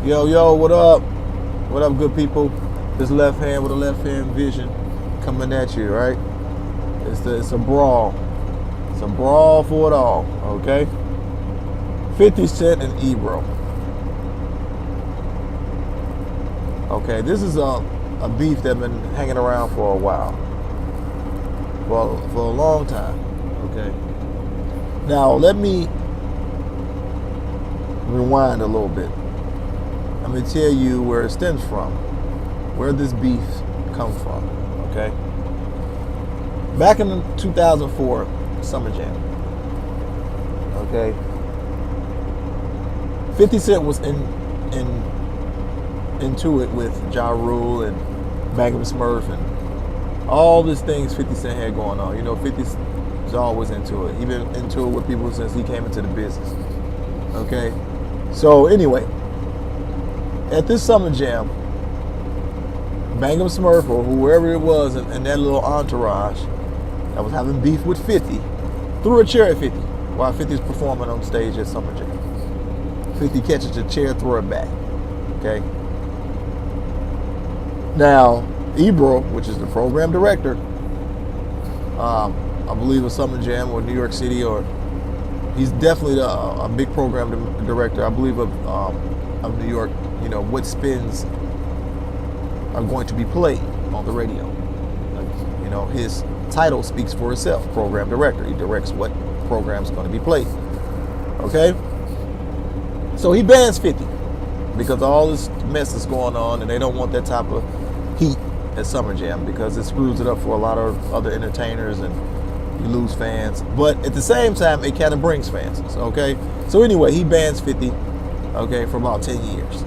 Yo, yo, what up? What up, good people? This left hand with a left hand vision coming at you, right? It's a brawl. It's a brawl for it all, okay? 50 Cent and Ebro. Okay, this is a beef that's been hanging around for a while. For a long time, okay? Now, let me rewind a little bit. Let me tell you where it stems from, where this beef comes from, okay? Back in 2004 Summer Jam, okay? 50 Cent was into it with Ja Rule and Magnum Smurf and all these things 50 Cent had going on. You know, 50 was always into it, even into it with people since he came into the business, okay? So anyway, at this Summer Jam, Magnum Smurf or whoever it was in that little entourage that was having beef with 50 threw a chair at 50 while 50 is performing on stage at Summer Jam. 50 catches the chair, throw it back. Okay. Now, Ebro, which is the program director, I believe of Summer Jam or New York City, or he's definitely a big program director, I believe, of New York. You know, what spins are going to be played on the radio. Like, you know, his title speaks for itself, program director. He directs what program's going to be played. Okay? So he bans 50 because all this mess is going on and they don't want that type of heat at Summer Jam because it screws it up for a lot of other entertainers and you lose fans. But at the same time, it kind of brings fans. So, okay? So anyway, he bans 50, okay, for about 10 years.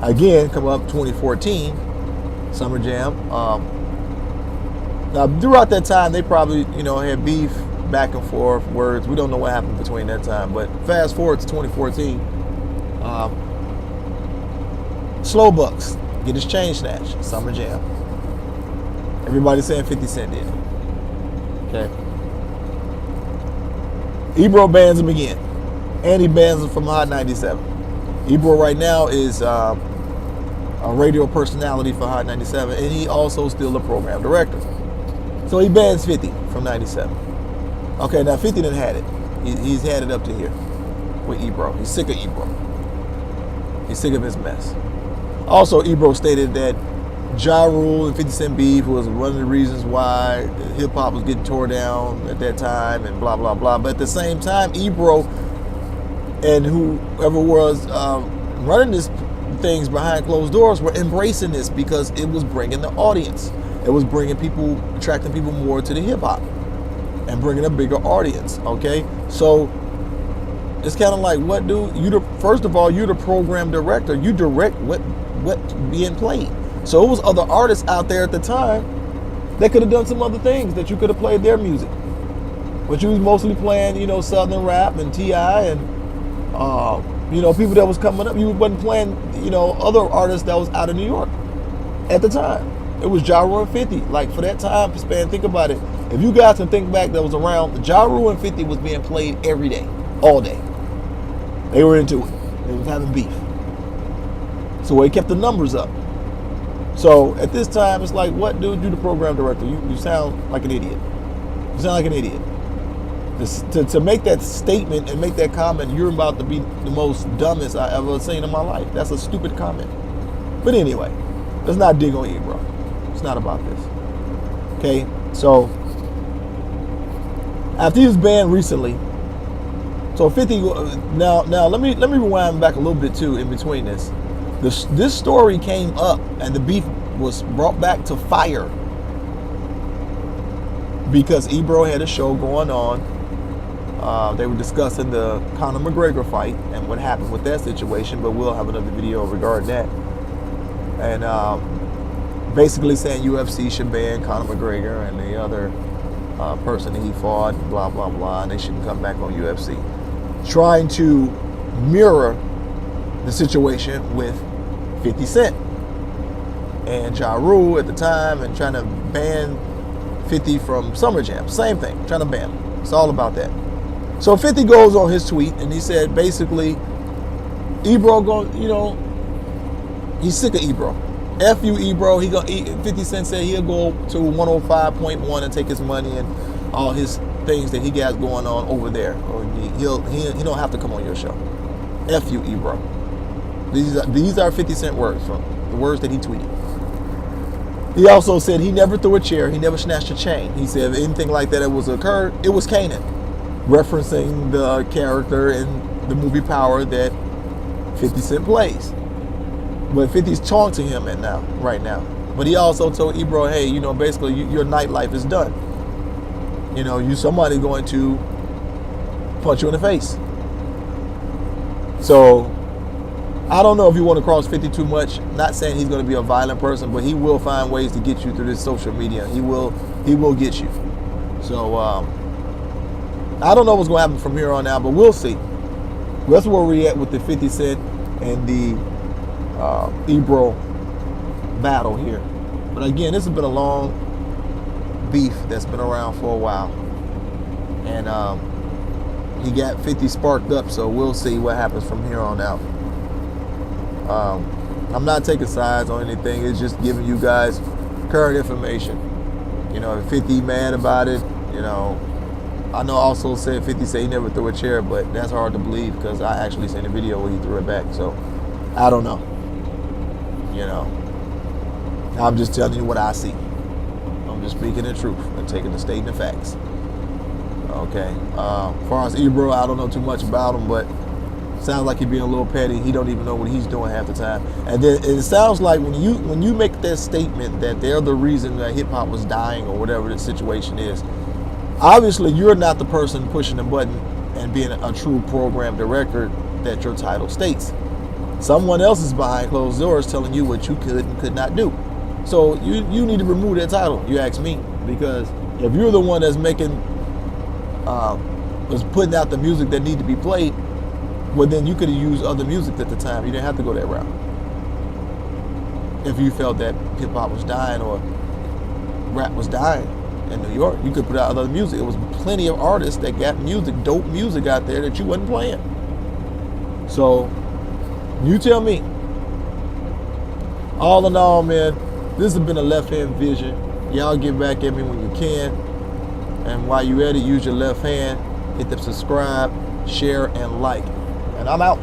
Again, come up 2014, Summer Jam. Now, throughout that time, they probably, you know, had beef, back and forth, words. We don't know what happened between that time. But fast forward to 2014, Slow Bucks get his chain snatched, Summer Jam. Everybody's saying 50 Cent did. Okay. Ebro bans him again. And he bans him from Hot 97. Ebro right now is a radio personality for Hot 97, and he also still the program director. So he bans 50 from 97. Okay, now 50 done had it. He's had it up to here with Ebro. He's sick of Ebro. He's sick of his mess. Also, Ebro stated that Ja Rule and 50 Cent beef was one of the reasons why hip-hop was getting tore down at that time and blah, blah, blah. But at the same time, Ebro and whoever was running these things behind closed doors were embracing this because it was bringing the audience. It was bringing people, attracting people more to the hip hop and bringing a bigger audience. Okay, so it's kind of like, what do you? First of all, you're the program director. You direct what being played. So it was other artists out there at the time that could have done some other things that you could have played their music, but you was mostly playing, you know, Southern rap and T.I. and you know, people that was coming up. You wasn't playing, you know, other artists that was out of New York at the time. It was Ja Rule and 50. Like, for that time span, think about it. If you guys can think back, that was around, Ja Rule and 50 was being played every day, all day. They were into it. They was having beef. So it kept the numbers up. So at this time, it's like, what dude, you the program director? You sound like an idiot. You sound like an idiot. To make that statement and make that comment, you're about to be the most dumbest I ever seen in my life. That's a stupid comment. But anyway, let's not dig on Ebro. It's not about this. Okay, so after he was banned recently, so 50. Now let me rewind back a little bit too in between this. This story came up and the beef was brought back to fire because Ebro had a show going on. They were discussing the Conor McGregor fight and what happened with that situation, but we'll have another video regarding that. And basically saying UFC should ban Conor McGregor and the other person that he fought, blah, blah, blah, and they shouldn't come back on UFC. Trying to mirror the situation with 50 Cent and Ja Rule at the time and trying to ban 50 from Summer Jam. Same thing, trying to ban him. It's all about that. So 50 goes on his tweet and he said basically Ebro he's sick of Ebro. F you, Ebro. 50 Cent said he'll go to 105.1 and take his money and all his things that he got going on over there. Or he don't have to come on your show. F you, Ebro. These are 50 Cent words, from the words that he tweeted. He also said he never threw a chair, he never snatched a chain. He said if anything like that occurred, it was Kanan, referencing the character in the movie Power that 50 Cent plays. But 50's taunting him right now. But he also told Ebro, hey, basically your nightlife is done. Somebody going to punch you in the face. So I don't know if you want to cross 50 too much. Not saying he's going to be a violent person, but he will find ways to get you through this social media. He will get you. So I don't know what's going to happen from here on out, but we'll see. That's where we're at with the 50 Cent and the Ebro battle here. But again, this has been a long beef that's been around for a while. And he got 50 sparked up, so we'll see what happens from here on out. I'm not taking sides on anything. It's just giving you guys current information. If 50 mad about it, I know also said 50 said he never threw a chair, but that's hard to believe because I actually seen a video where he threw it back. So I don't know. I'm just telling you what I see. I'm just speaking the truth and taking the statement of facts. Okay. As far as Ebro, I don't know too much about him, but sounds like he's being a little petty. He don't even know what he's doing half the time. And then it sounds like when you make that statement that they're the reason that hip hop was dying or whatever the situation is, obviously you're not the person pushing the button and being a true program director that your title states. Someone else is behind closed doors telling you what you could and could not do. So you need to remove that title, you ask me, because if you're the one that's was putting out the music that need to be played, well then you could have used other music at the time. You didn't have to go that route. If you felt that hip hop was dying or rap was dying in New York, you could put out other music. It was plenty of artists that got dope music out there that you wasn't playing. So you tell me. All in all, man, this has been a Left Hand Vision. Y'all get back at me when you can. And while you're at it, use your left hand, hit the subscribe, share, and like. And I'm out.